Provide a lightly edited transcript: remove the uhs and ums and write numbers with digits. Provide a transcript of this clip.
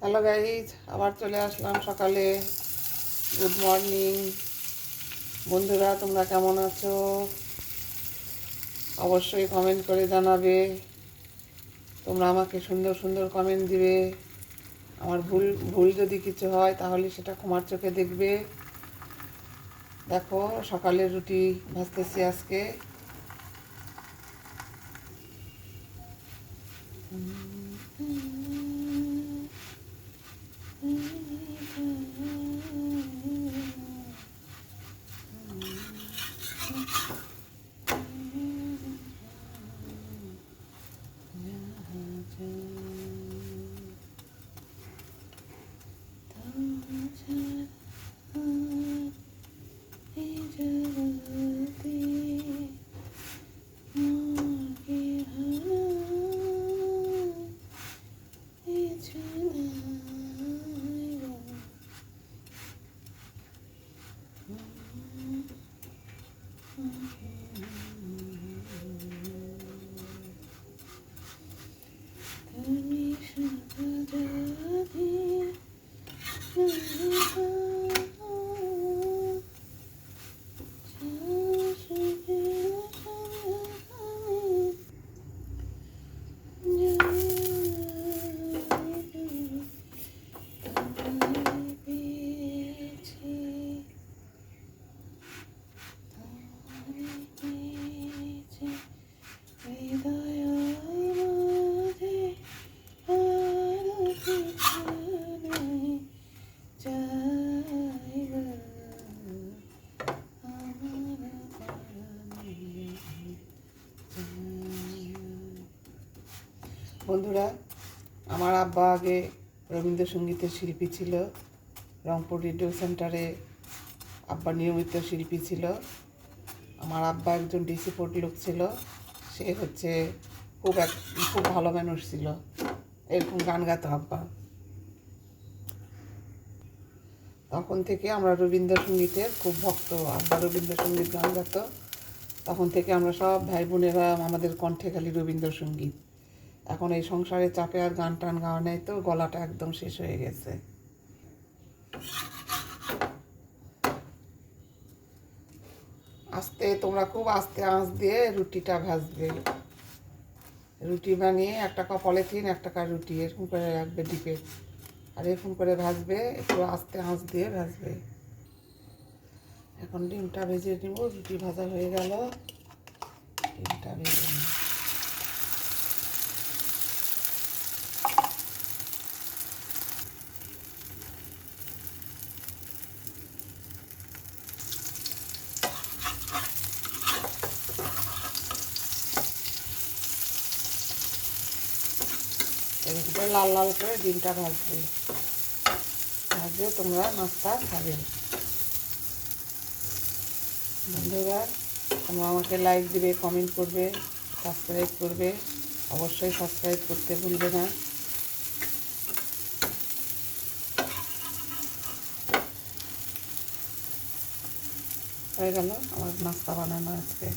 Hello guys, আবার চলে আসলাম সকালে। গুড মর্নিং বন্ধুরা, তোমরা কেমন আছো? অবশ্যই কমেন্ট করে জানাবে। তোমরা আমাকে সুন্দর সুন্দর কমেন্ট দিবে। আমার ভুল ভুল যদি কিছু হয় তাহলে সেটা ক্ষমার চোখে দেখবে। দেখো, সকালে রুটি ভাজতেছি আজকে। বন্ধুরা, আমার আব্বা আগে রবীন্দ্রসঙ্গীতের শিল্পী ছিল। রংপুর রেডিও সেন্টারে আব্বা নিয়মিত শিল্পী ছিল। আমার আব্বা একজন ডিসিপোর্ট লোক ছিল। সে হচ্ছে খুব ভালো মানুষ ছিল। এরকম গান গাতো আব্বা। তখন থেকে আমরা রবীন্দ্রসঙ্গীতের খুব ভক্ত। আব্বা রবীন্দ্রসঙ্গীত গান গাতো। তখন থেকে আমরা সব ভাই বোনেরা আমাদের কণ্ঠে খালি রবীন্দ্রসঙ্গীত। এখন এই সংসারের চাপে আর গান টান গাওয়া নেই, তো গলাটা একদম শেষ হয়ে গেছে। তোমরা খুব আস্তে আঁচ দিয়ে রুটিটা ভাজবে। রুটি বানিয়ে একটা পলিথিন, একটা রুটি এরকম করে রাখবে ডিপে, আর এরকম করে ভাজবে, একটু আস্তে আঁচ দিয়ে ভাজবে। এখন ডিমটা ভেজে নিব। রুটি ভাজা হয়ে গেল, ডিমটা ভেজে নিব। এরকম করে লাল লাল করে ডিমটা ভাজবে। তোমরা নাস্তা খাবে। বন্ধুরা, তোমরা আমাকে লাইক দিবে, কমেন্ট করবে, সাবস্ক্রাইব করবে। অবশ্যই সাবস্ক্রাইব করতে ভুলবে না। হয়ে গেল আমার নাস্তা বানানো আজকে।